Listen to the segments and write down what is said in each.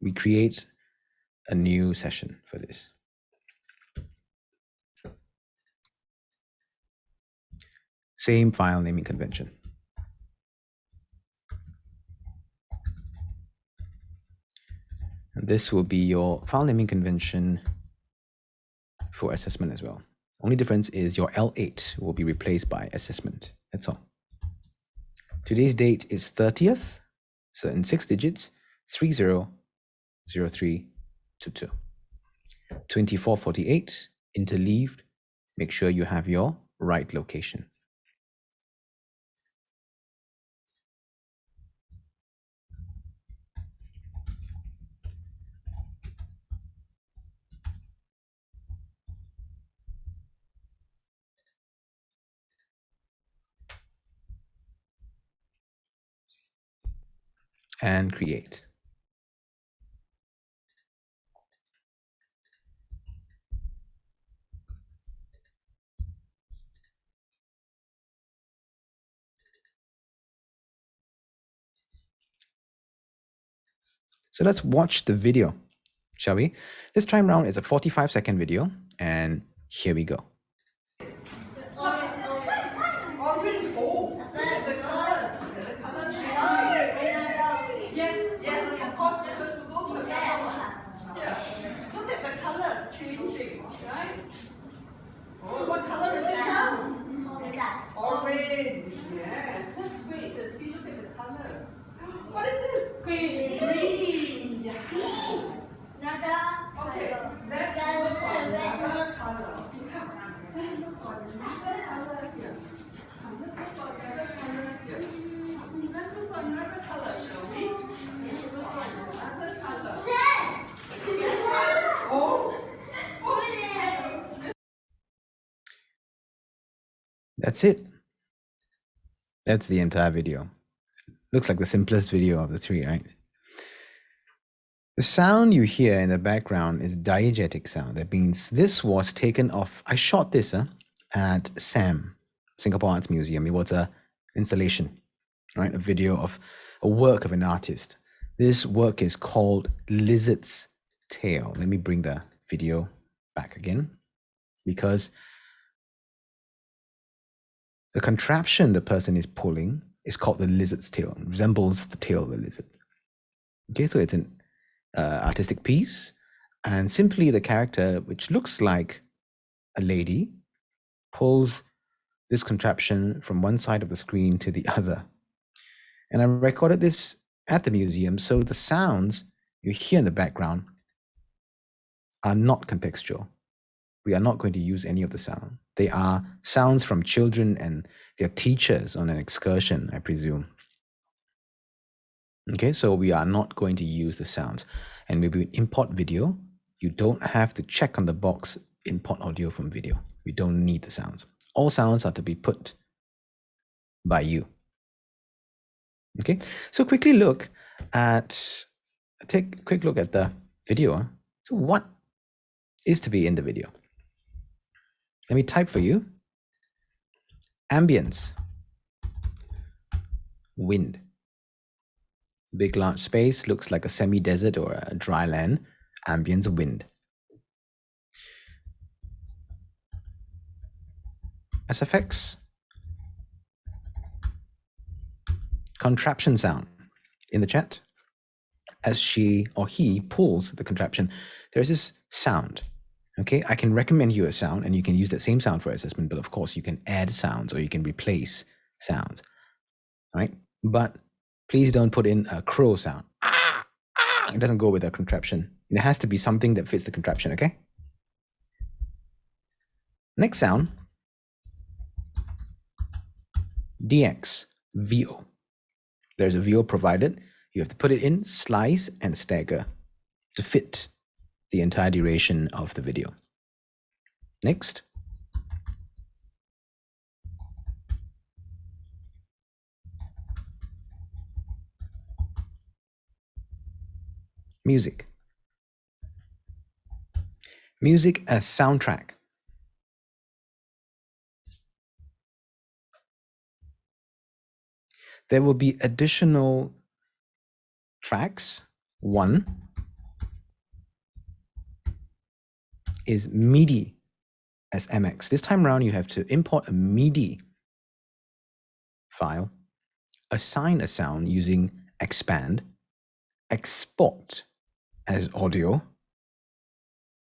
we create a new session for this. Same file naming convention. And this will be your file naming convention for assessment as well. Only difference is your L8 will be replaced by assessment. That's all. Today's date is 30th, so in 6 digits, 300322. 2448, interleaved. Make sure you have your right location. And create. So let's watch the video, shall we? This time round is a 45-second video, and here we go. What color is it now? Orange, yes. Let's wait and see, look at the colors. What is this? Green. Green. Yeah. Okay, let's look for another color. Let's look for another color here. Let's look for another color here. Let's look for another color, shall we? Let's look for another color. This one? Oh. That's it. That's the entire video. Looks like the simplest video of the three, right? The sound you hear in the background is diegetic sound. That means this was taken off. I shot this at SAM, Singapore Arts Museum. It was a installation, right? A video of a work of an artist. This work is called Lizard's Tail. Let me bring the video back again, because the contraption the person is pulling is called the lizard's tail. It resembles the tail of a lizard. Okay, so it's an artistic piece, and simply the character, which looks like a lady, pulls this contraption from one side of the screen to the other. And I recorded this at the museum, so the sounds you hear in the background are not contextual. We are not going to use any of the sound. They are sounds from children and their teachers on an excursion, I presume. Okay, so we are not going to use the sounds. And when we import video, you don't have to check on the box, import audio from video. We don't need the sounds. All sounds are to be put by you. Okay, so take a quick look at the video. So what is to be in the video? Let me type for you. Ambience. Wind. Big large space, looks like a semi-desert or a dry land. Ambience wind. SFX. Contraption sound. In the chat, as she or he pulls the contraption, there's this sound. Okay, I can recommend you a sound, and you can use that same sound for assessment, but of course you can add sounds or you can replace sounds, right? But please don't put in a crow sound. It doesn't go with a contraption. It has to be something that fits the contraption, okay? Next sound, DX, VO. There's a VO provided. You have to put it in, slice, and stagger to fit the entire duration of the video. Next. Music. Music as soundtrack. There will be additional tracks. 1, is MIDI as MX. This time around, you have to import a MIDI file, assign a sound using expand, export as audio,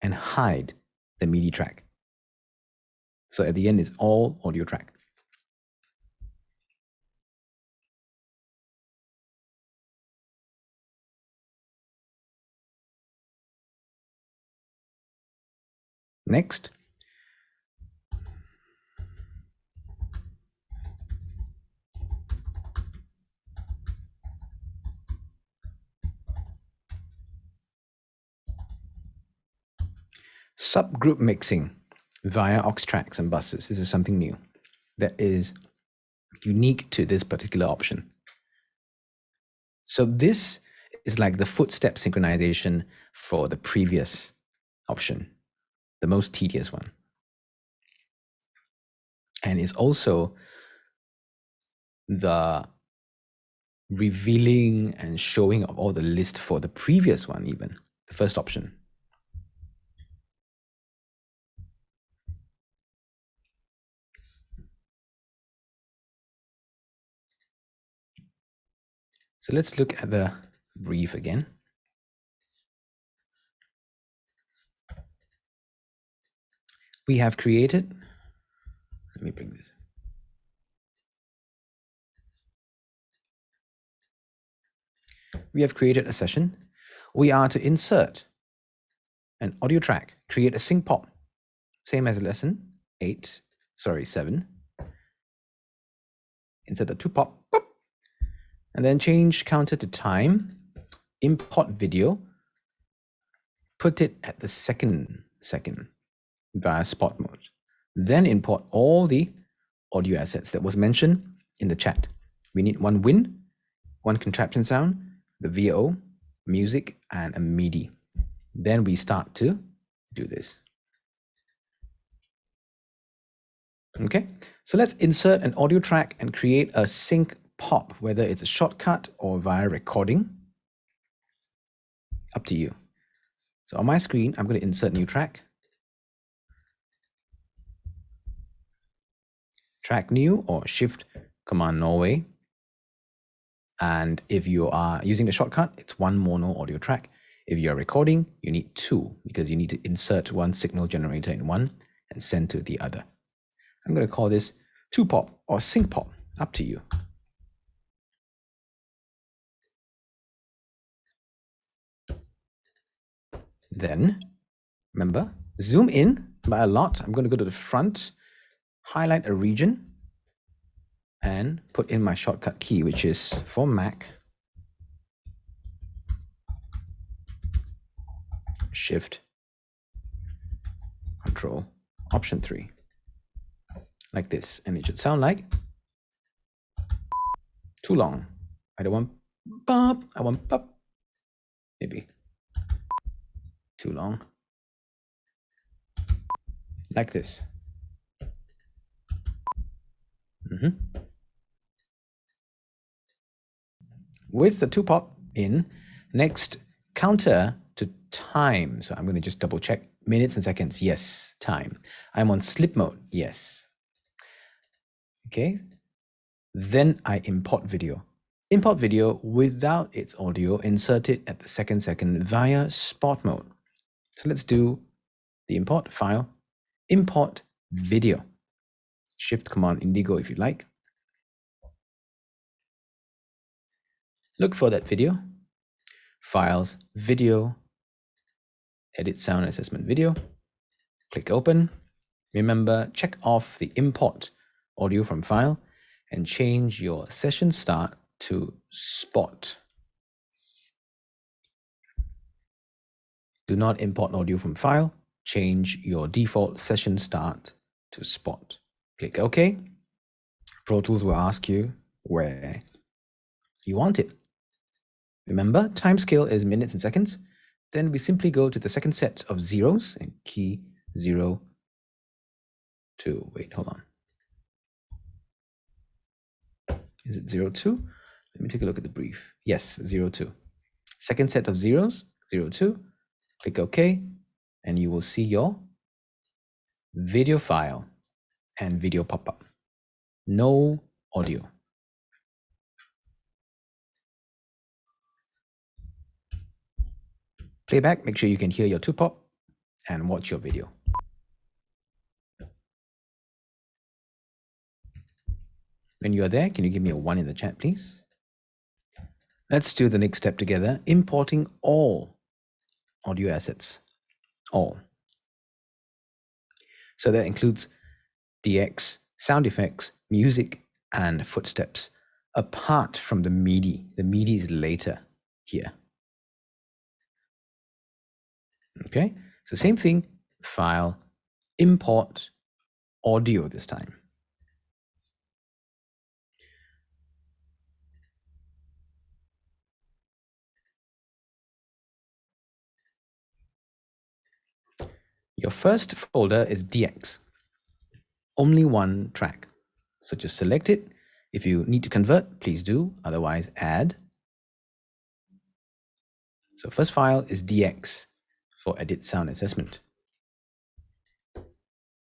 and hide the MIDI track. So at the end is all audio track. Next, subgroup mixing via aux tracks and buses. This is something new that is unique to this particular option. So this is like the footstep synchronization for the previous option, the most tedious one. And it's also the revealing and showing of all the list for the previous one, even the first option. So let's look at the brief again. We have created, let me bring this. We have created a session. We are to insert an audio track, create a sync pop, same as lesson 7. Insert a 2 pop, and then change counter to time, import video, put it at the second via spot mode. Then import all the audio assets that was mentioned in the chat. We need one win, one contraption sound, the VO, music, and a MIDI. Then we start to do this. Okay, so let's insert an audio track and create a sync pop, whether it's a shortcut or via recording. Up to you. So on my screen, I'm going to insert new track. Track new or Shift Command Norway. And if you are using the shortcut, it's one mono audio track. If you're recording, you need 2 because you need to insert one signal generator in one and send to the other. I'm going to call this 2 pop or sync pop, up to you. Then, remember, zoom in by a lot. I'm going to go to the front, highlight a region, and put in my shortcut key, which is for Mac, Shift, Control, Option 3, like this. And it should sound like, too long. I don't want bop, I want bop, maybe. Too long. Like this. With the 2 pop in, next counter to time. So I'm going to just double check minutes and seconds. Yes, time. I'm on slip mode. Yes. Okay. Then I import video. Import video without its audio, insert it at the second via spot mode. So let's do the import file, import video. Shift Command Indigo if you like. Look for that video, files, video, edit sound assessment video, click open. Remember, check off the import audio from file and change your session start to spot. Do not import audio from file, change your default session start to spot. Click OK. Pro Tools will ask you where you want it. Remember, time scale is minutes and seconds. Then we simply go to the second set of zeros and key 0, 2. Wait, hold on. Is it 0, 2? Let me take a look at the brief. Yes, 0, 2. Second set of zeros, 0, 2. Click OK, and you will see your video file, and video pop-up. No audio. Playback, make sure you can hear your 2-pop and watch your video. When you are there, can you give me a 1 in the chat, please? Let's do the next step together, importing all audio assets, all. So that includes DX, sound effects, music, and footsteps, apart from the MIDI. The MIDI is later here. Okay, so same thing, file, import, audio this time. Your first folder is DX, only one track. So just select it. If you need to convert, please do, otherwise add. So first file is DX for edit sound assessment.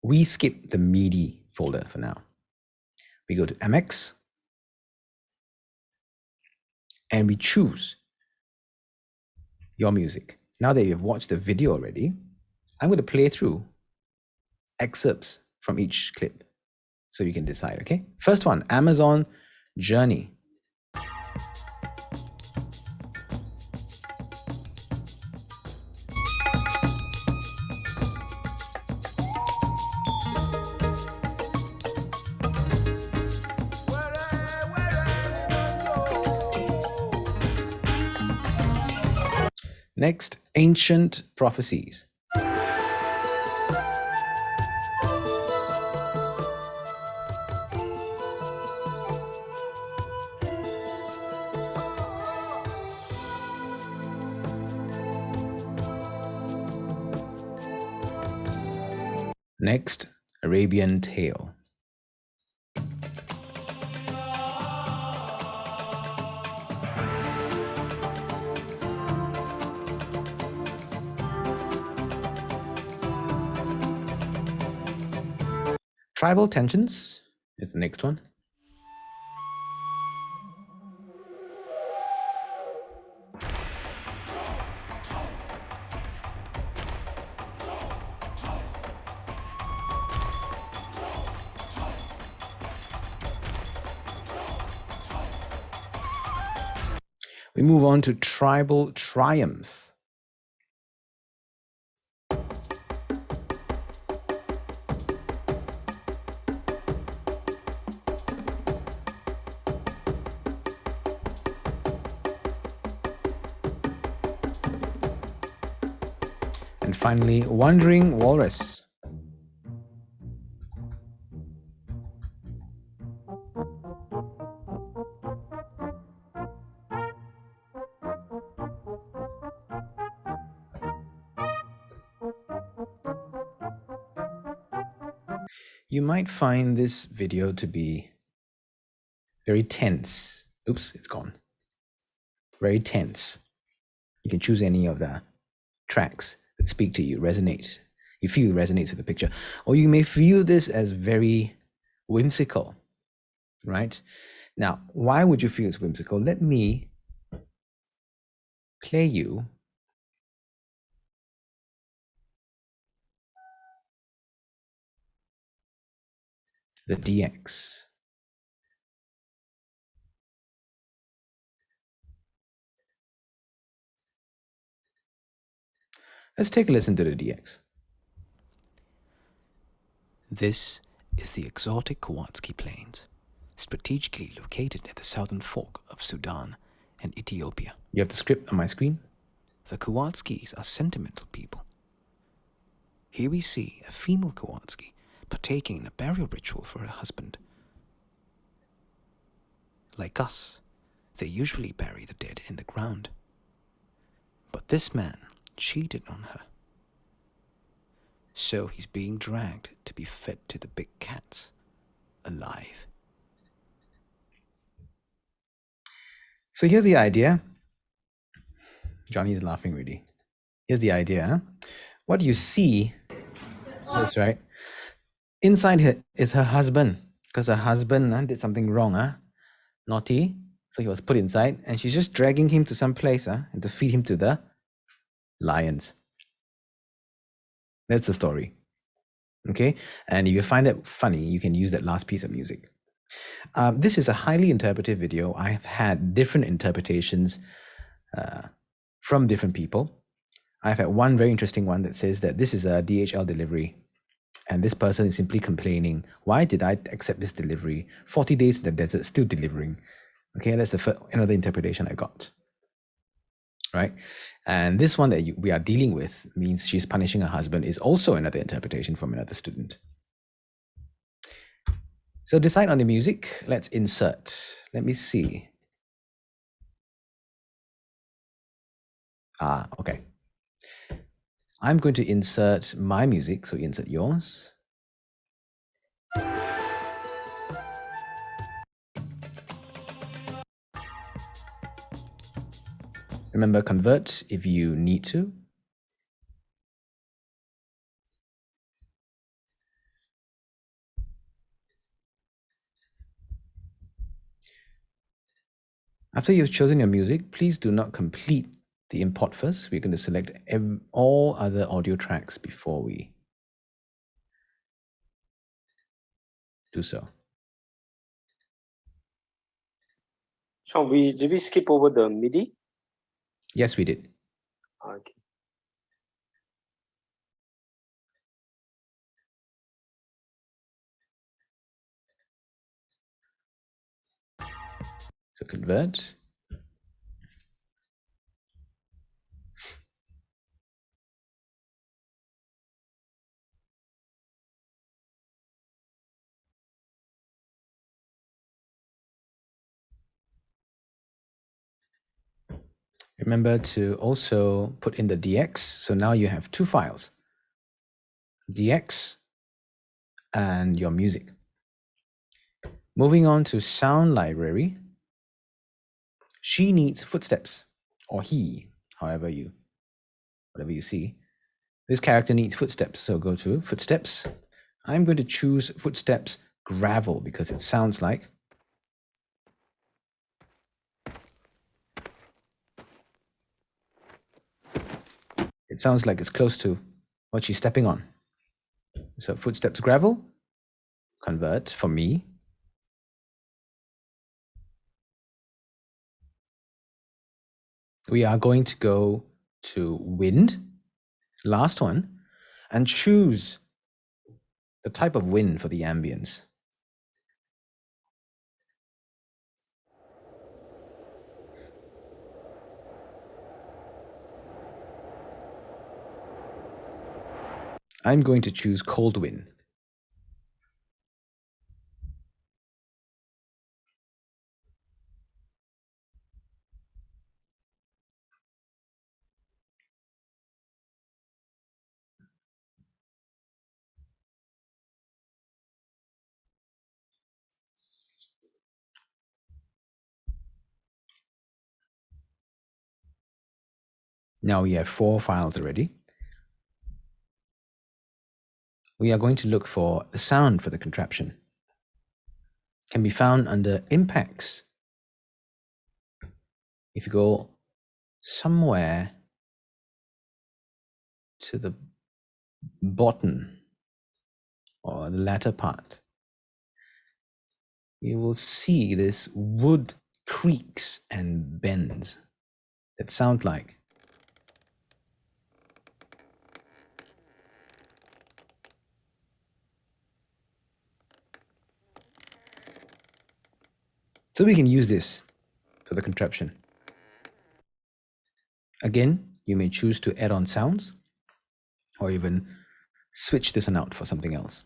We skip the MIDI folder for now. We go to MX and we choose your music. Now that you've watched the video already, I'm going to play through excerpts from each clip so you can decide, okay? First one, Amazon Journey. Next, Ancient Prophecies. Next, Arabian Tale. Tribal Tensions is the next one. We move on to Tribal Triumph. And finally, Wandering Walrus. You might find this video to be very tense. Oops, it's gone. Very tense. You can choose any of the tracks that speak to you, resonate. You feel resonates with the picture. Or you may view this as very whimsical, right? Now, why would you feel it's whimsical? Let me play you the DX. Let's take a listen to the DX. This is the exotic Kawatski Plains, strategically located at the southern fork of Sudan and Ethiopia. You have the script on my screen. The Kawatskis are sentimental people. Here we see a female Kawatski partaking in a burial ritual for her husband. Like us, they usually bury the dead in the ground. But this man cheated on her. So he's being dragged to be fed to the big cats, alive. So here's the idea. Johnny is laughing really. Here's the idea. What you see, that's right. Inside her is her husband, because her husband did something wrong, naughty. So he was put inside, and she's just dragging him to some place and to feed him to the lions. That's the story. Okay, and if you find that funny, you can use that last piece of music. This is a highly interpretive video. I've had different interpretations from different people. I've had one very interesting one that says that this is a DHL delivery, and this person is simply complaining, why did I accept this delivery? 40 days in the desert, still delivering. Okay, that's another interpretation I got. Right? And this one that we are dealing with means she's punishing her husband is also another interpretation from another student. So decide on the music. Let's insert. Let me see. Okay. I'm going to insert my music, so insert yours. Remember, convert if you need to. After you've chosen your music, please do not complete the import first. We're going to select all other audio tracks before we do so. So did we skip over the MIDI? Yes, we did. Okay. So convert. Remember to also put in the DX. So now you have two files, DX and your music. Moving on to sound library. She needs footsteps, or he, whatever you see. This character needs footsteps. So go to footsteps. I'm going to choose footsteps gravel because it sounds like it's close to what she's stepping on. So footsteps gravel, convert for me. We are going to go to wind, last one, and choose the type of wind for the ambience. I'm going to choose cold wind. Now we have 4 files already. We are going to look for the sound for the contraption. It can be found under impacts. If you go somewhere to the bottom or the latter part, you will see this wood creaks and bends that sound like so we can use this for the contraption. Again, you may choose to add on sounds or even switch this one out for something else.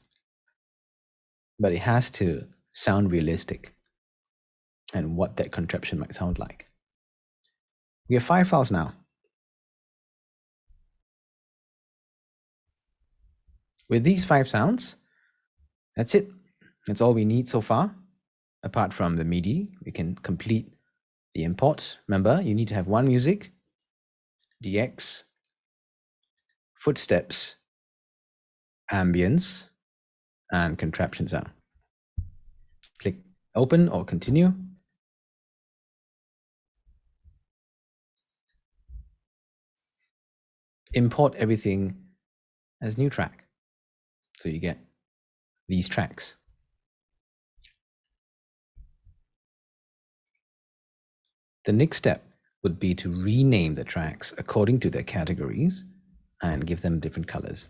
But it has to sound realistic and what that contraption might sound like. We have 5 files now. With these 5 sounds, that's it. That's all we need so far. Apart from the MIDI, we can complete the import. Remember, you need to have one music, DX, footsteps, ambience, and contraptions are. Click open or continue. Import everything as new track. So you get these tracks. The next step would be to rename the tracks according to their categories and give them different colors.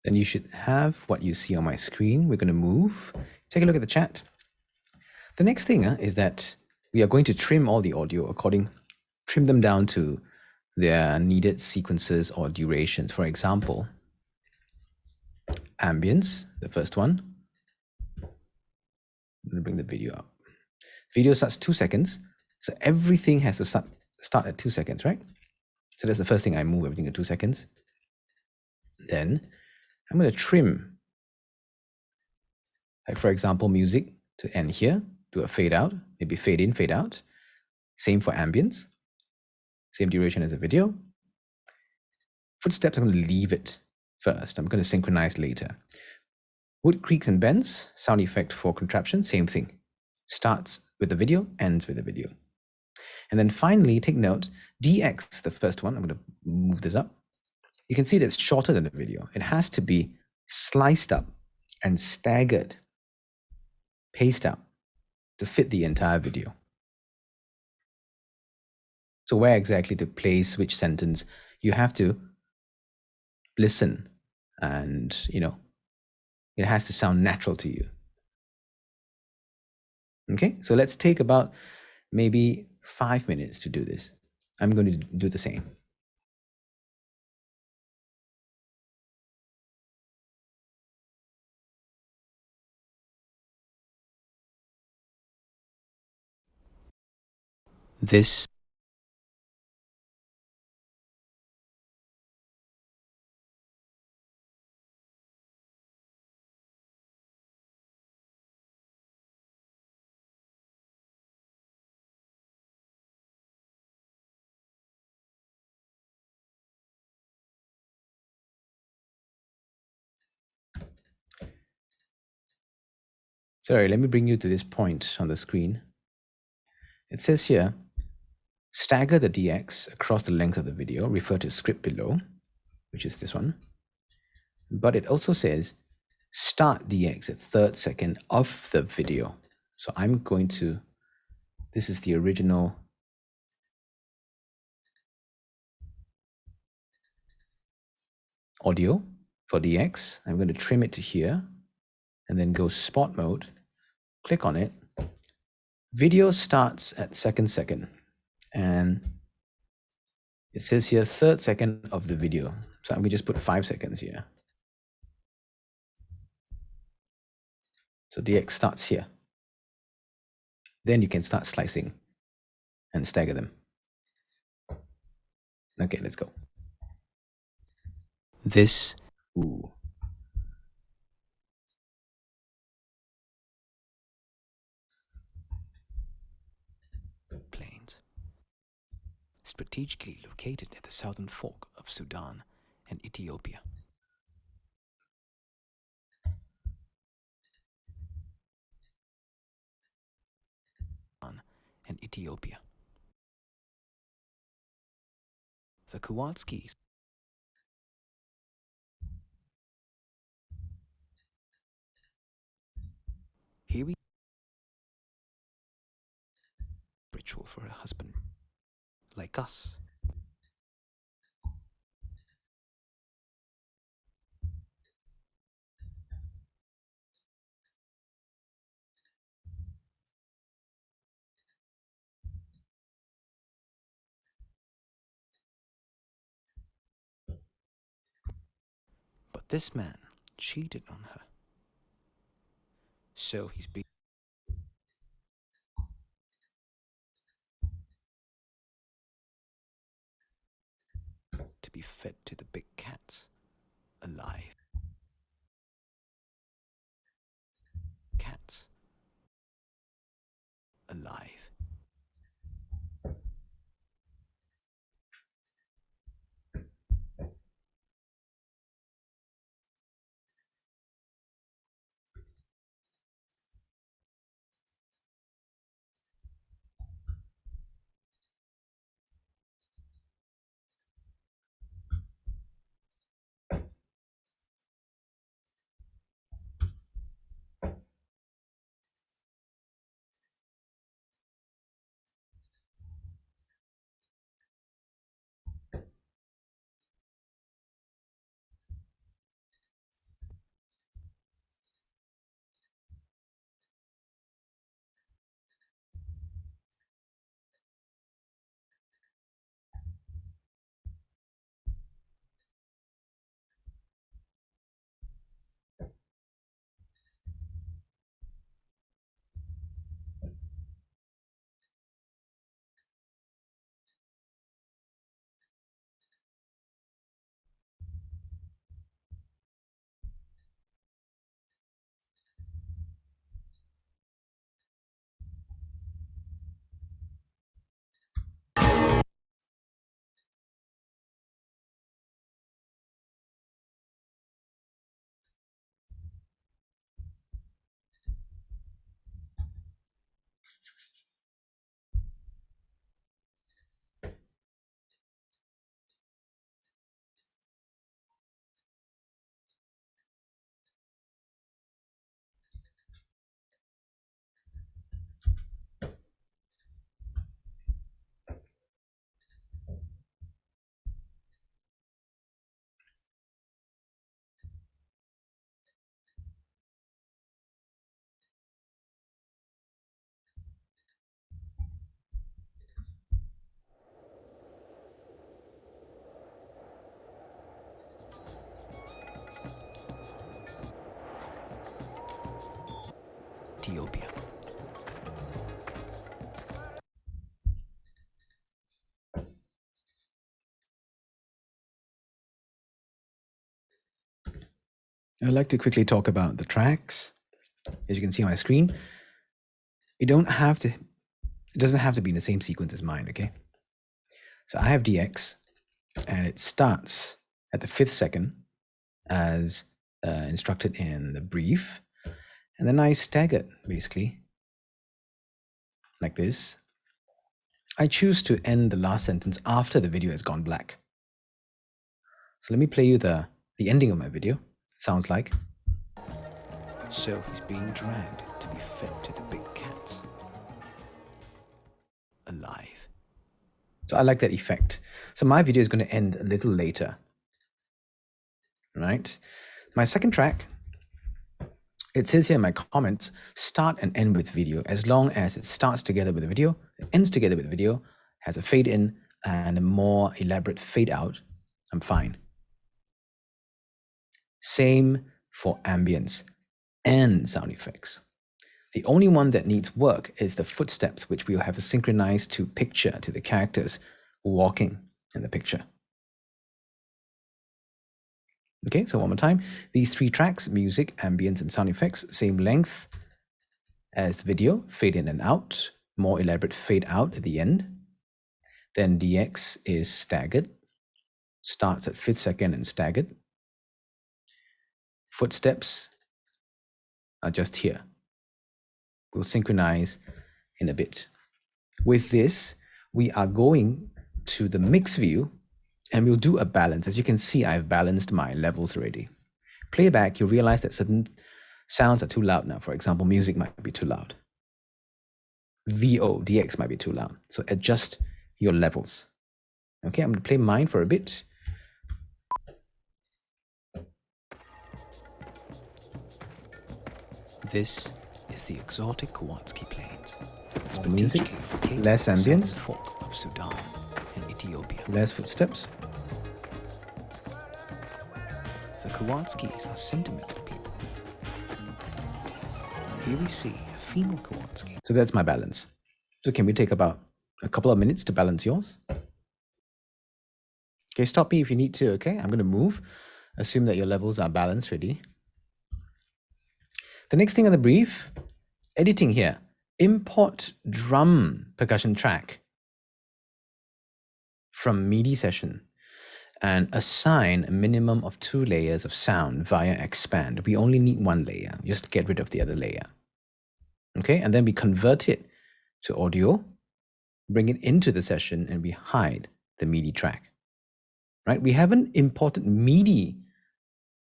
Then you should have what you see on my screen. We're going to move. Take a look at the chat. The next thing is that we are going to trim all the audio trim them down to their needed sequences or durations. For example, ambience, the first one. I'm going to bring the video up. Video starts 2 seconds. So everything has to start at 2 seconds, right? So that's the first thing. I move everything to 2 seconds. Then I'm going to trim, like for example, music to end here, do a fade out, maybe fade in, fade out. Same for ambience, same duration as a video. Footsteps, I'm going to leave it first. I'm going to synchronize later. Wood creaks and bends, sound effect for contraption, same thing. Starts with the video, ends with the video. And then finally, take note, DX, the first one, I'm going to move this up. You can see that it's shorter than the video. It has to be sliced up and staggered, paced out to fit the entire video. So where exactly to place which sentence, you have to listen and, it has to sound natural to you. Okay, so let's take about maybe 5 minutes to do this. I'm going to do the same. This Sorry, let me bring you to this point on the screen. It says here, stagger the DX across the length of the video, refer to script below, which is this one. But it also says, start DX at 3rd second of the video. So I'm going to, this is the original audio for DX. I'm going to trim it to here and then go spot mode, click on it. Video starts at 2nd second and it says here 3rd second of the video. So I'm going to just put 5 seconds here. So DX starts here. Then you can start slicing and stagger them. Okay, let's go. This Ooh. plains, strategically located at the southern fork of Sudan and Ethiopia. And Ethiopia. The Kowalskis Here we ritual for a husband, like us. But this man cheated on her. So he's being to be fed to the big cats, alive. Cats, alive. Ethiopia. I'd like to quickly talk about the tracks. As you can see on my screen, it doesn't have to be in the same sequence as mine, okay? So I have DX, and it starts at the 5th second as instructed in the brief, and then I stagger basically like this. I choose to end the last sentence after the video has gone black. So let me play you the ending of my video. It sounds like. So he's being dragged to be fed to the big cats, alive. So I like that effect. So my video is going to end a little later. Right? My second track, it says here in my comments, start and end with video. As long as it starts together with the video, it ends together with the video, has a fade in and a more elaborate fade out, I'm fine. Same for ambience and sound effects. The only one that needs work is the footsteps, which we'll have to synchronize to picture, to the characters walking in the picture. Okay, so one more time. These 3 tracks, music, ambience, and sound effects, same length as the video, fade in and out, more elaborate fade out at the end. Then DX is staggered, starts at 5th second and staggered. Footsteps are just here. We'll synchronize in a bit. With this, we are going to the mix view and we'll do a balance. As you can see, I've balanced my levels already. Playback, you'll realize that certain Sounds are too loud now. For example, music might be too loud. VO, DX might be too loud. So adjust your levels. Okay, I'm going to play mine for a bit. This is the exotic Kowalski Plains, More music, strategically located less at the southern ambience, fork of Sudan and Ethiopia. less footsteps. The Kowalskis are sentimental people. Here we see a female Kowalski. So that's my balance. So can we take about a couple of minutes to balance yours? Okay, stop me if you need to, okay? I'm going to move. Assume that your levels are balanced ready. The next thing on the brief, editing here. Import drum percussion track from MIDI session and assign a minimum of 2 layers of sound via expand. We only need 1 layer. Just get rid of the other layer. Okay, and then we convert it to audio, bring it into the session, and we hide the MIDI track. Right? We haven't imported MIDI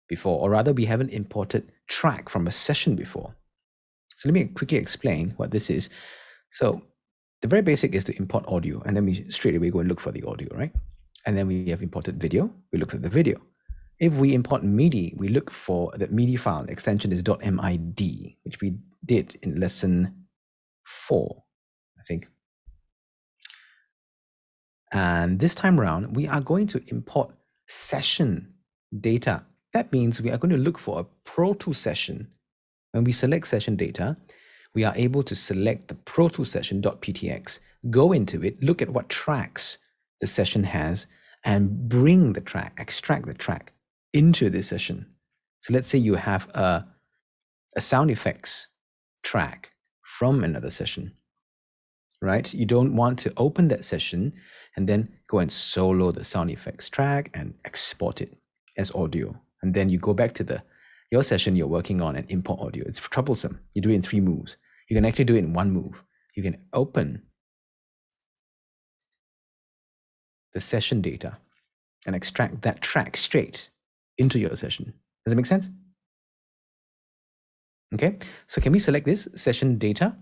before, or rather we haven't imported track from a session before. So let me quickly explain what this is. So the very basic is to import audio, and then we straight away go and look for the audio, right? And then we have imported video, we look for the video. If we import MIDI, we look for the MIDI file, extension is .mid, which we did in lesson 4, I think. And this time around, we are going to import session data. That means we are going to look for a Pro Tools session. When we select session data, we are able to select the Pro Tools session.ptx, go into it, look at what tracks the session has, and bring the track, extract the track into this session. So let's say you have a sound effects track from another session, right? You don't want to open that session and then go and solo the sound effects track and export it as audio. And then you go back to your session you're working on and import audio. It's troublesome. You do it in 3 moves. You can actually do it in 1 move. You can open the session data and extract that track straight into your session. Does it make sense? Okay, so can we select this session data,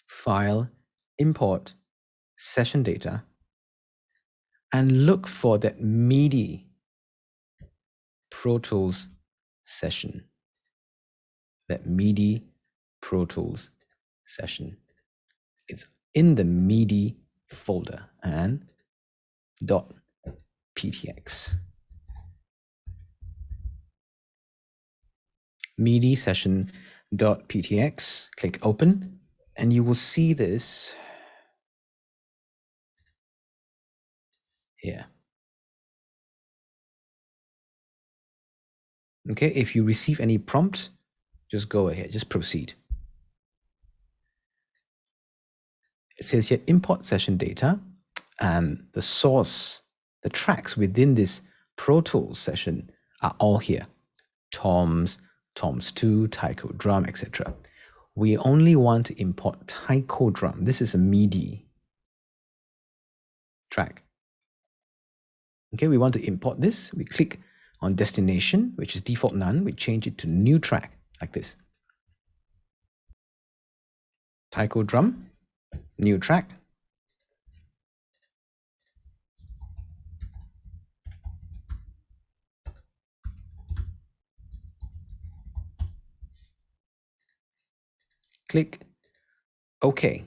file, import session data, and look for that MIDI Pro Tools session, that MIDI Pro Tools session. It's in the MIDI folder and .ptx. MIDI session.ptx, click open, and you will see this here. Okay, if you receive any prompt, just go ahead, just proceed. It says here import session data, and the source, the tracks within this Pro Tools session are all here. Toms 2, taiko drum, etc. We only want to import taiko drum. This is a MIDI track. Okay, we want to import this. We click on destination, which is default none. We change it to new track, like this. Taiko drum, new track. Click OK.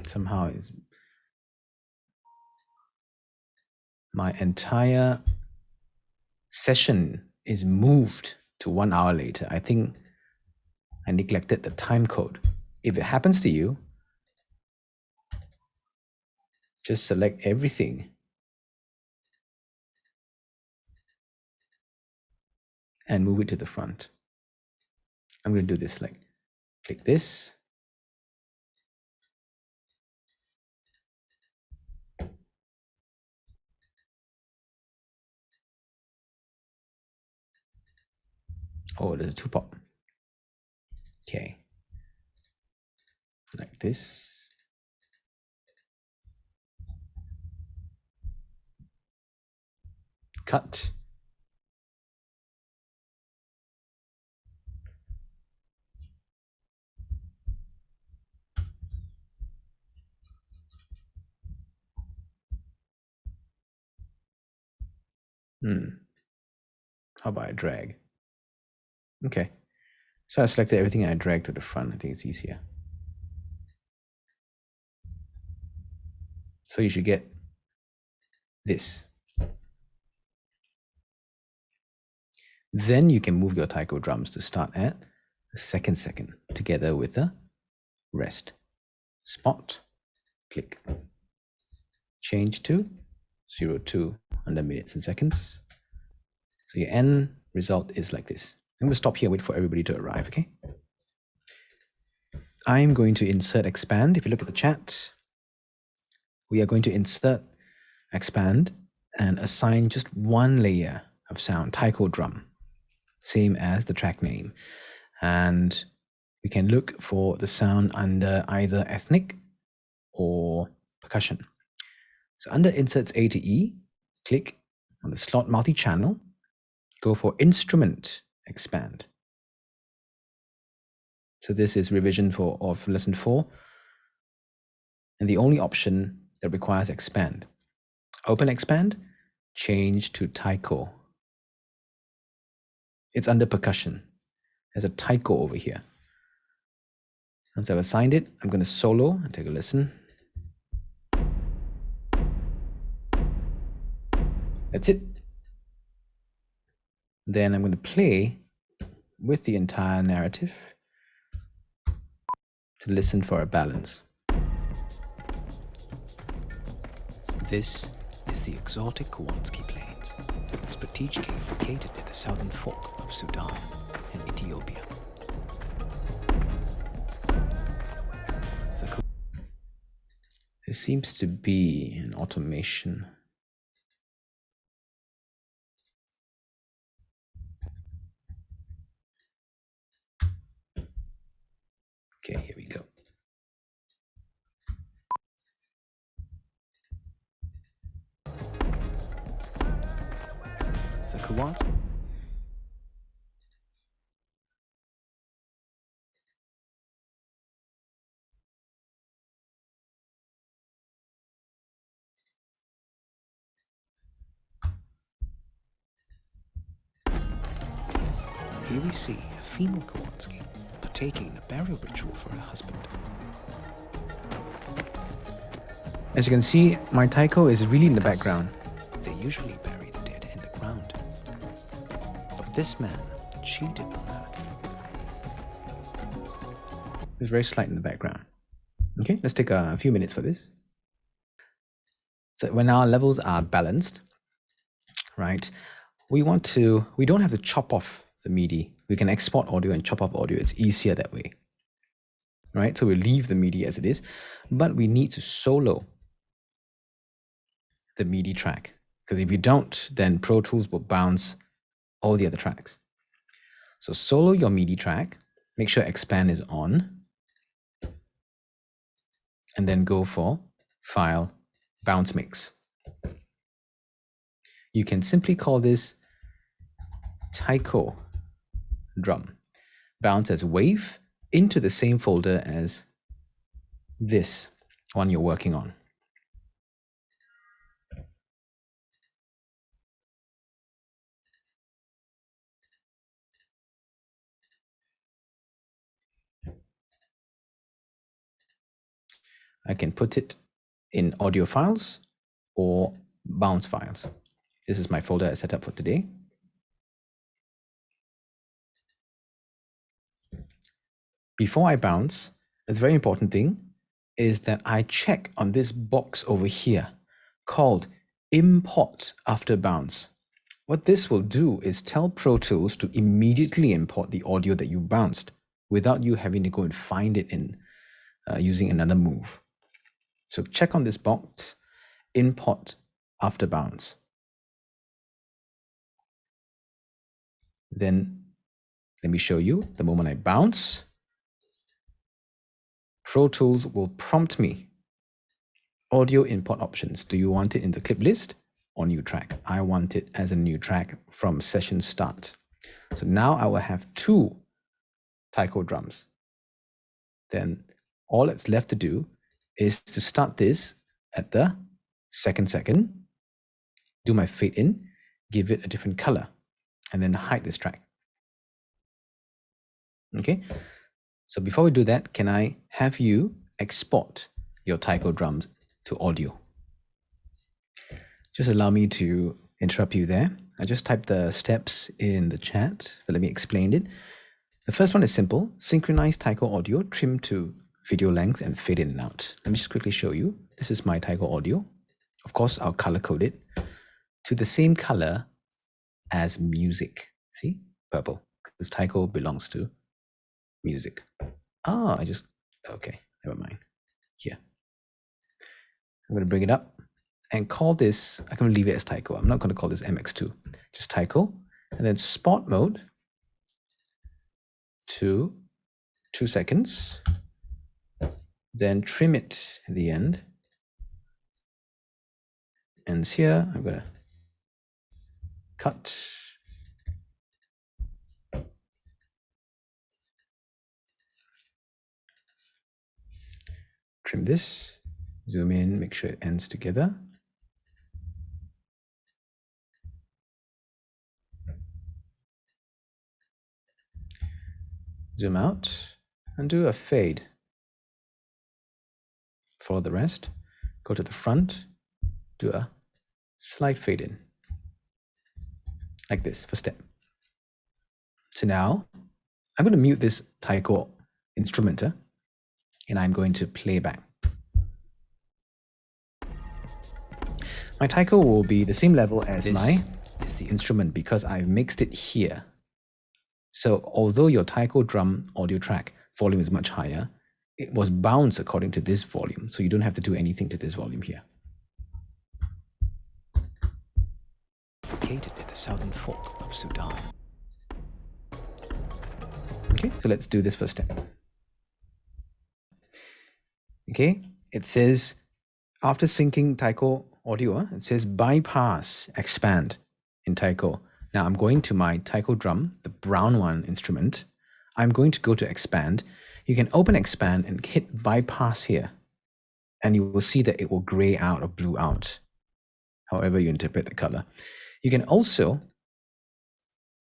Somehow my entire session is moved to 1 hour later. I think I neglected the time code. If it happens to you, just select everything and move it to the front. I'm going to do this, like click this. Oh, there's a 2-pop. Okay. Like this. cut. How about I drag? Okay. So I selected everything and I drag to the front. I think it's easier. So you should get this. Then you can move your taiko drums to start at the second together with the rest. Spot, click. Change to 02 under minutes and seconds. So your end result is like this. I'm going to stop here, wait for everybody to arrive, okay? I'm going to insert expand. If you look at the chat, we are going to insert expand and assign just one layer of sound, taiko drum, same as the track name. And we can look for the sound under either ethnic or percussion. So under inserts A to E, click on the slot multi-channel, go for instrument expand. So this is revision of lesson 4. And the only option that requires expand. Open expand, change to taiko. It's under percussion. There's a taiko over here. Once I've assigned it, I'm going to solo and take a listen. That's it. Then I'm going to play with the entire narrative to listen for a balance. This is the exotic Kowalski Plains, strategically located at the southern fork of Sudan and Ethiopia. There seems to be an automation. Okay, here we go. The Kowalski. Here we see a female Kowalski partaking in a burial ritual for her husband. As you can see, my taiko is really in the Because background. They usually bury the dead in the ground. But this man cheated on her. It's very slight in the background. Okay, let's take a few minutes for this. So when our levels are balanced, right, we don't have to chop off the MIDI. We can export audio and chop off audio. It's easier that way, right? So we leave the MIDI as it is, but we need to solo the MIDI track, because if you don't, then Pro Tools will bounce all the other tracks. So solo your MIDI track, make sure expand is on, and then go for File, Bounce Mix. You can simply call this taiko drum. Bounce as wave into the same folder as this one you're working on. I can put it in audio files or bounce files. This is my folder I set up for today. Before I bounce, a very important thing is that I check on this box over here called Import After Bounce. What this will do is tell Pro Tools to immediately import the audio that you bounced without you having to go and find it in using another move. So check on this box, Import After Bounce. Then let me show you the moment I bounce. Pro Tools will prompt me audio import options. Do you want it in the clip list or new track. I want it as a new track from session start. So now I will have 2 taiko drums. Then all that's left to do is to start this at the second, do my fade in, give it a different color, and then hide this track. Okay, so before we do that, can I have you export your taiko drums to audio? Just allow me to interrupt you there. I just typed the steps in the chat, but let me explain it. The first one is simple: synchronize taiko audio, trim to video length, and fade in and out. Let me just quickly show you. This is my taiko audio. Of course, I'll color code it to the same color as music. See, purple, because taiko belongs to music. Okay, never mind. Here, I'm going to bring it up and call this, I'm going to leave it as taiko. I'm not going to call this MX2, just taiko. And then spot mode to 2 seconds. Then trim it at the end. And here, I'm going to cut. Trim this, zoom in, make sure it ends together. Zoom out and do a fade. Follow the rest, go to the front, do a slight fade in. Like this, first step. So now, I'm going to mute this taiko instrumenter, and I'm going to play back. My taiko will be the same level as This my is the instrument because I've mixed it here. So although your taiko drum audio track volume is much higher, it was bounced according to this volume. So you don't have to do anything to this volume here. located at the southern fork of Sudan. Okay, so let's do this first step. Okay, it says, after syncing taiko audio, it says bypass expand in taiko. Now I'm going to my taiko drum, the brown one instrument. I'm going to go to expand. You can open expand and hit bypass here. And you will see that it will gray out or blue out, however you interpret the color. You can also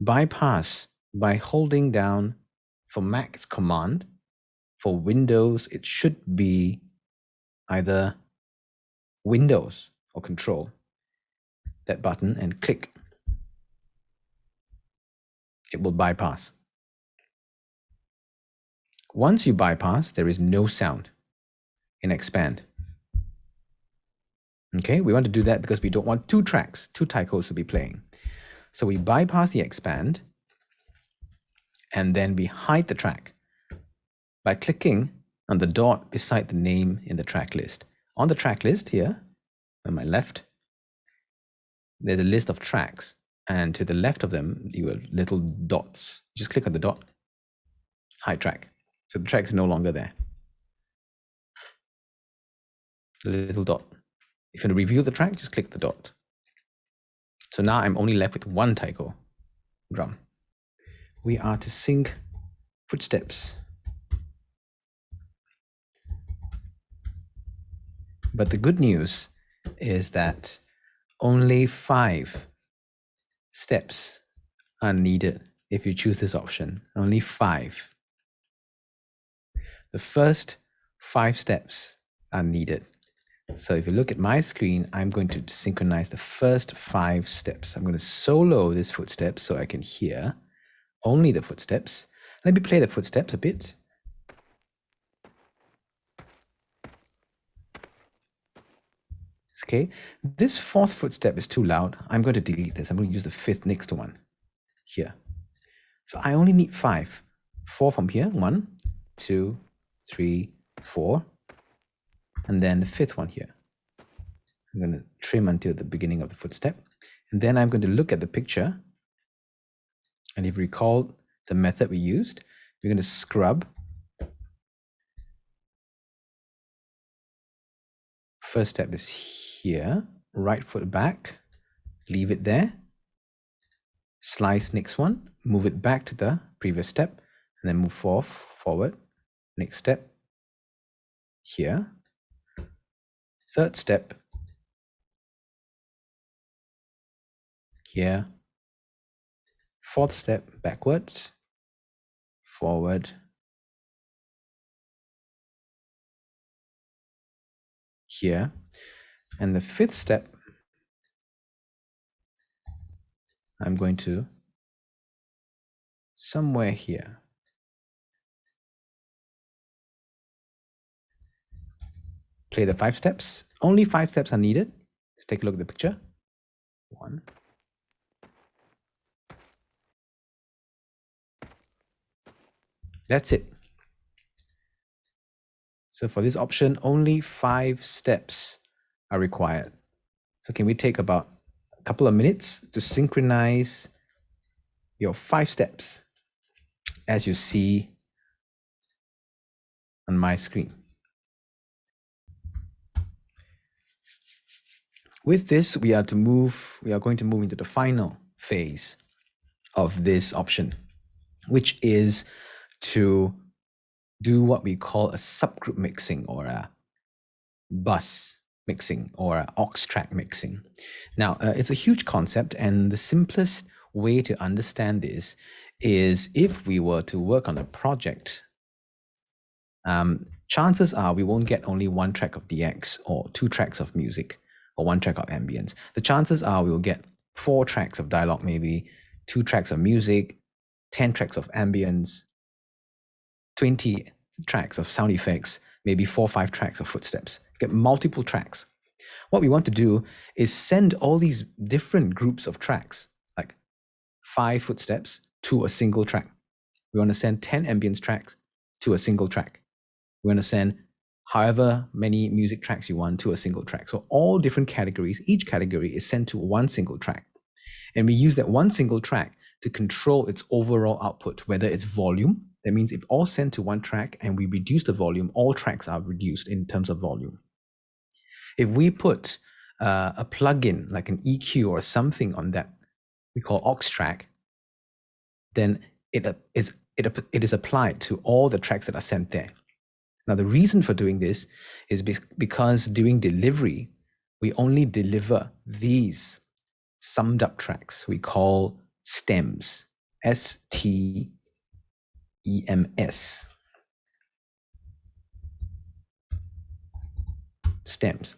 bypass by holding down, for Mac it's command, for Windows it should be either Windows or control, that button, and click. It will bypass. Once you bypass, there is no sound in expand. Okay, we want to do that because we don't want two tracks, two taikos to be playing. So we bypass the expand and then we hide the track by clicking on the dot beside the name in the track list. On the track list here, on my left, there's a list of tracks, and to the left of them, you have little dots. Just click on the dot, hide track. So the track is no longer there. The little dot. If you want to review the track, just click the dot. So now I'm only left with one taiko drum. We are to sync footsteps. But the good news is that only 5 steps are needed if you choose this option. Only 5. The first 5 steps are needed. So if you look at my screen, I'm going to synchronize the first 5 steps. I'm going to solo this footstep so I can hear only the footsteps. Let me play the footsteps a bit. Okay, this 4th footstep is too loud. I'm going to delete this. I'm going to use the 5th next one here. So I only need 5. 4 from here. 1, 2, 3, 4. And then the 5th one here. I'm going to trim until the beginning of the footstep. And then I'm going to look at the picture. And if you recall the method we used, we're going to scrub. First step is here, right foot back, leave it there, slice next one, move it back to the previous step, and then move forward. Next step, here. Third step, here. Fourth step, backwards, forward, here. And the fifth step, I'm going to somewhere here. Play the 5 steps. Only 5 steps are needed. Let's take a look at the picture. 1. That's it. So for this option, only 5 steps are required. So can we take about a couple of minutes to synchronize your 5 steps as you see on my screen? With this, we are going to move into the final phase of this option, which is to do what we call a subgroup mixing or a bus mixing or a aux track mixing. Now, it's a huge concept, and the simplest way to understand this is if we were to work on a project, chances are we won't get only 1 track of DX or 2 tracks of music or 1 track of ambience. The chances are we'll get 4 tracks of dialogue, maybe 2 tracks of music, 10 tracks of ambience, 20 tracks of sound effects, maybe 4 or 5 tracks of footsteps. Get multiple tracks. What we want to do is send all these different groups of tracks, like 5 footsteps, to a single track. We want to send 10 ambience tracks to a single track. We want to send however many music tracks you want to a single track. So all different categories, each category is sent to one single track. And we use that one single track to control its overall output, whether it's volume. That means if all sent to one track and we reduce the volume, all tracks are reduced in terms of volume. If we put a plugin like an EQ or something on that we call aux track, then it is applied to all the tracks that are sent there. Now, the reason for doing this is because during delivery, we only deliver these summed up tracks we call stems, STEMS. Stems.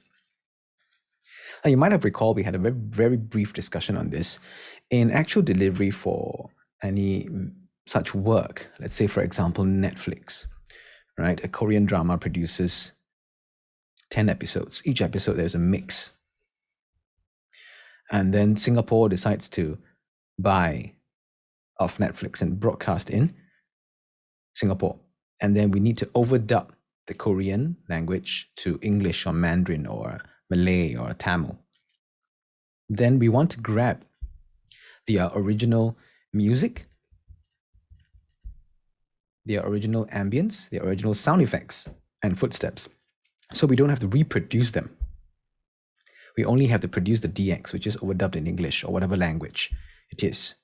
Now, you might have recalled we had a very, very brief discussion on this. In actual delivery for any such work, let's say, for example, Netflix, right? A Korean drama produces 10 episodes. Each episode, there's a mix. And then Singapore decides to buy off Netflix and broadcast in Singapore. And then we need to overdub the Korean language to English or Mandarin or Malay or Tamil. Then we want to grab the original music, the original ambience, the original sound effects and footsteps. So we don't have to reproduce them. We only have to produce the DX, which is overdubbed in English or whatever language it is,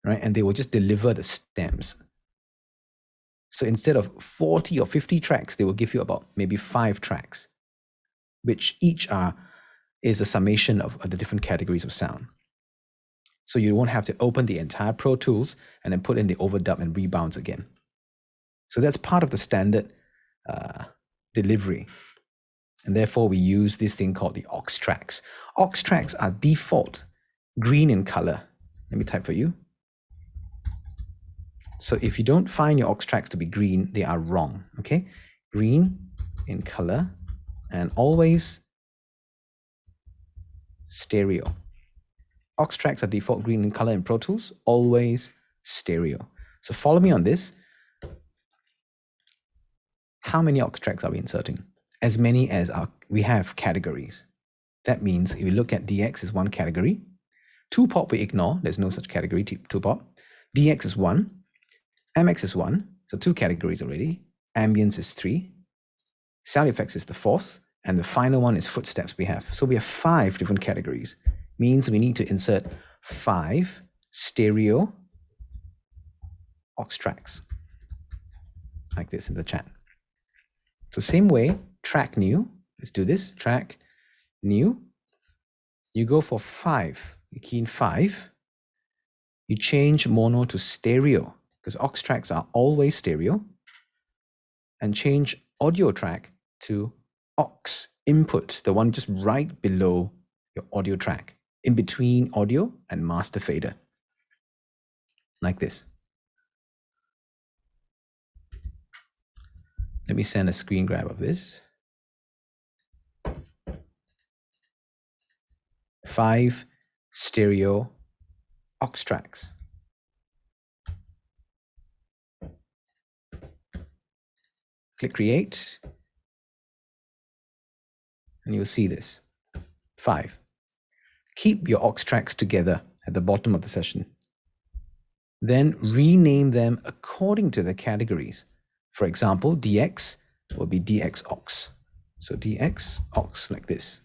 right? And they will just deliver the stems. So instead of 40 or 50 tracks, they will give you about maybe 5 tracks, which each is a summation of the different categories of sound. So you won't have to open the entire Pro Tools and then put in the overdub and rebounds again. So that's part of the standard delivery. And therefore, we use this thing called the aux tracks. Aux tracks are default green in color. Let me type for you. So if you don't find your aux tracks to be green, they are wrong, okay? Green in color and always stereo. Aux tracks are default green in color in Pro Tools, always stereo. So follow me on this. How many aux tracks are we inserting? As many as we have categories. That means if you look at DX is one category, 2-pop we ignore, there's no such category, 2-pop. DX is 1, MX is 1, so 2 categories already. Ambience is 3, sound effects is the 4th, and the final one is footsteps we have. So we have 5 different categories. means we need to insert 5 stereo aux tracks, like this in the chat. So same way, track new, let's do this, track new, you go for 5, you key in 5, you change mono to stereo, because aux tracks are always stereo, and change audio track to aux input, the one just right below your audio track, in between audio and master fader, like this. Let me send a screen grab of this. 5 stereo aux tracks. Click create, and you'll see this. 5. Keep your aux tracks together at the bottom of the session. Then rename them according to the categories. For example, DX will be DX aux. So DX aux like this.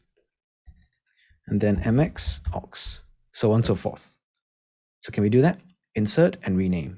And then MX aux, so on and so forth. So can we do that? Insert and rename.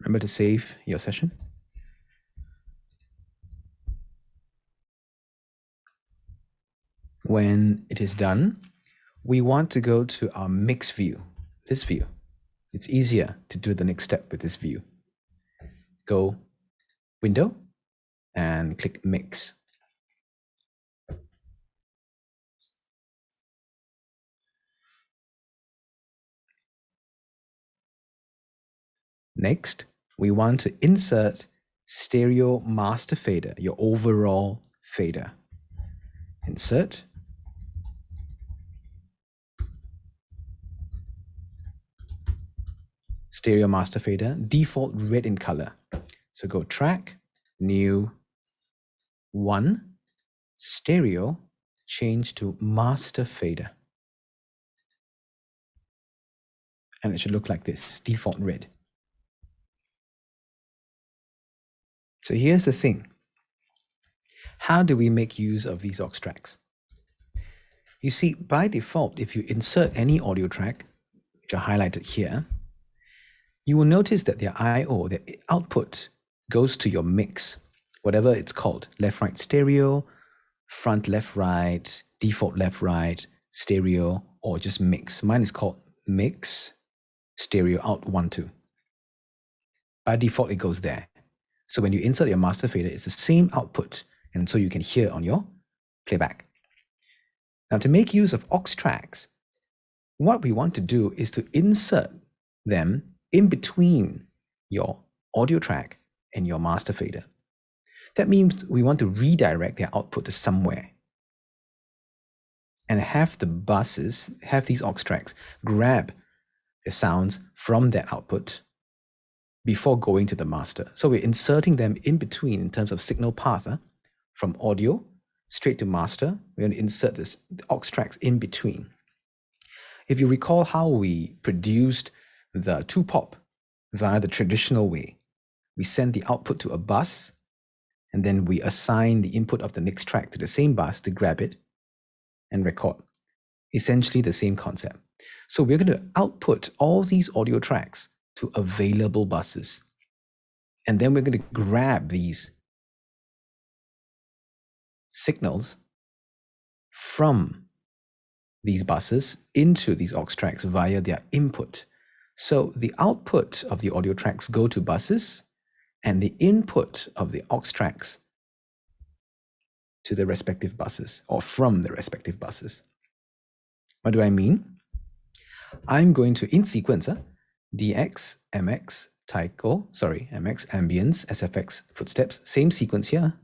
Remember to save your session. When it is done, we want to go to our mix view, this view. It's easier to do the next step with this view. Go Window and click Mix. Next, we want to insert stereo master fader, your overall fader. Insert. Stereo master fader, default red in color. So go track, new, 1, stereo, change to master fader. And it should look like this, default red. So here's the thing. How do we make use of these aux tracks? You see, by default, if you insert any audio track, which are highlighted here, you will notice that their I/O, their output, goes to your mix, whatever it's called, left-right stereo, front left-right, default left-right, stereo, or just mix. Mine is called mix, stereo out 1, 2. By default, it goes there. So when you insert your master fader, it's the same output, and so you can hear on your playback. Now, to make use of aux tracks, what we want to do is to insert them in between your audio track and your master fader. That means we want to redirect their output to somewhere and have the buses, have these aux tracks grab the sounds from that output before going to the master. So we're inserting them in between in terms of signal path, from audio straight to master. We're going to insert this aux tracks in between. If you recall how we produced the 2-pop via the traditional way, we send the output to a bus, and then we assign the input of the next track to the same bus to grab it and record. Essentially the same concept. So we're going to output all these audio tracks to available buses. And then we're going to grab these signals from these buses into these aux tracks via their input. So the output of the audio tracks go to buses, and the input of the aux tracks to the respective buses, or from the respective buses. What do I mean? I'm going to, in sequence, DX, MX, Taiko, MX, ambience, SFX, footsteps, same sequence here.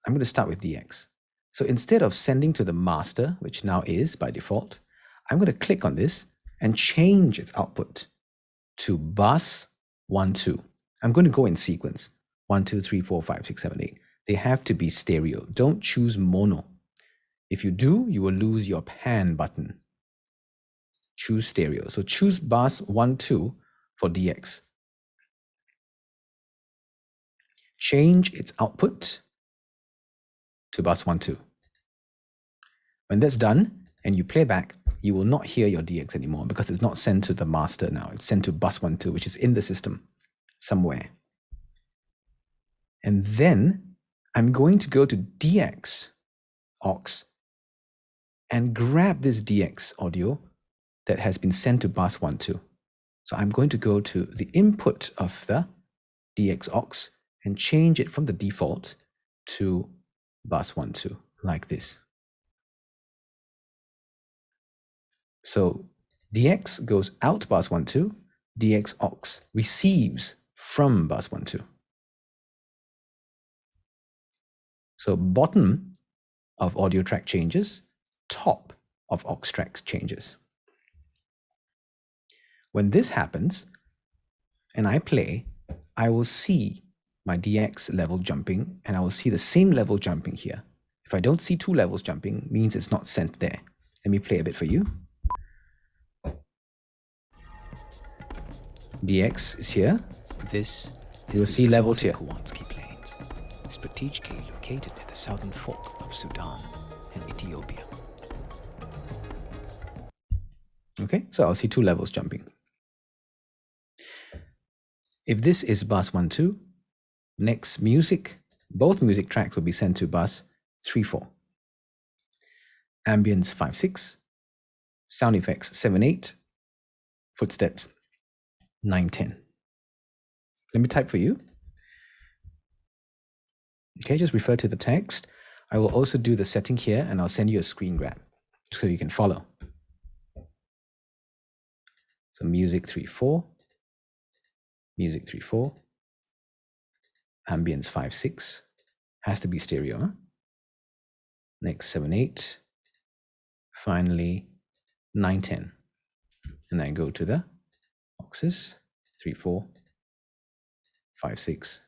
I'm going to start with DX. So instead of sending to the master, which now is by default, I'm going to click on this and change its output to bus 1, 2. I'm going to go in sequence. 1, 2, 3, 4, 5, 6, 7, 8. They have to be stereo. Don't choose mono. If you do, you will lose your pan button. Choose stereo. So choose bus 1, 2 for DX. Change its output to bus 1, 2. When that's done and you play back, you will not hear your DX anymore because it's not sent to the master now. It's sent to bus 1, 2, which is in the system somewhere. And then I'm going to go to DX aux and grab this DX audio that has been sent to bus 1, 2. So I'm going to go to the input of the DX aux and change it from the default to bus 1, 2, like this. So DX goes out bus 1, 2, DX aux receives from bus 1, 2. So bottom of audio track changes, top of aux tracks changes. When this happens and I play, I will see my DX level jumping and I will see the same level jumping here. If I don't see 2 levels jumping, it means it's not sent there. Let me play a bit for you. DX is here. This is You will the see levels exotic here. Kuwanski Plains, strategically located at the southern fork of Sudan and Ethiopia. Okay, so I'll see 2 levels jumping. If this is bus 1, 2, next music, both music tracks will be sent to bus 3, 4. Ambience 5, 6, sound effects 7, 8, footsteps 9, 10. Let me type for you. Okay, just refer to the text. I will also do the setting here and I'll send you a screen grab so you can follow. So music 3, 4, music 3, 4, ambience 5, 6, has to be stereo. Huh? Next 7, 8, finally 9, 10. And then go to the boxes 3, 4, 5, 6,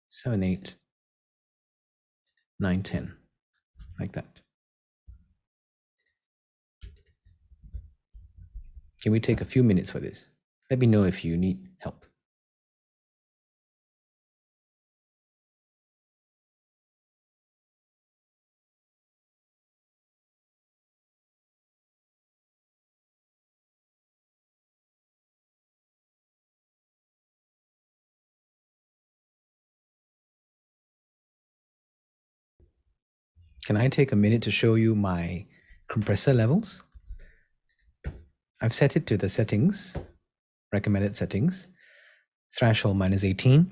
7, 8, 9, 10, like that. Can we take a few minutes for this? Let me know if you need help. Can I take a minute to show you my compressor levels? I've set it to the settings, recommended settings, threshold -18,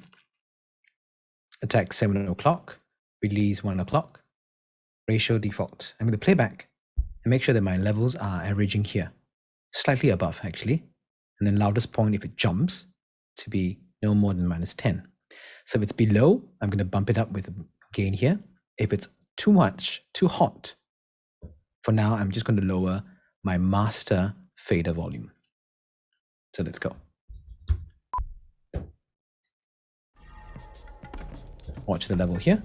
attack 7 o'clock, release 1 o'clock, ratio default. I'm going to play back and make sure that my levels are averaging here, slightly above actually, and then loudest point if it jumps to be no more than -10. So if it's below, I'm going to bump it up with gain here. If it's too much, too hot, for now, I'm just going to lower my master fader volume. So let's go. Watch the level here.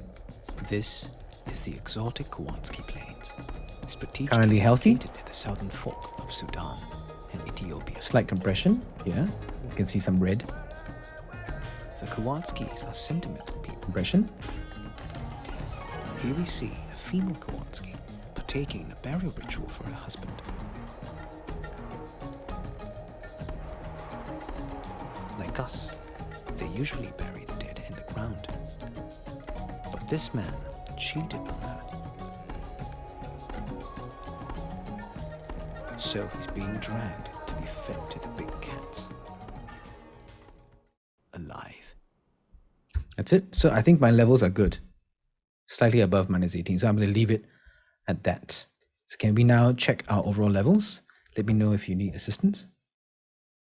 This is the exotic Kuwanski Plains, strategically Currently healthy. located at the southern fork of Sudan and Ethiopia. Slight compression here. You can see some red The Kuwanskis are sentimental people. compression. Here we see a female Kuwanski partaking in a burial ritual for her husband. Like us, they usually bury the dead in the ground. But this man cheated on her. So he's being dragged to be fed to the big cats. Alive. That's it. So I think my levels are good. Slightly above -18. So I'm going to leave it at that. So can we now check our overall levels? Let me know if you need assistance.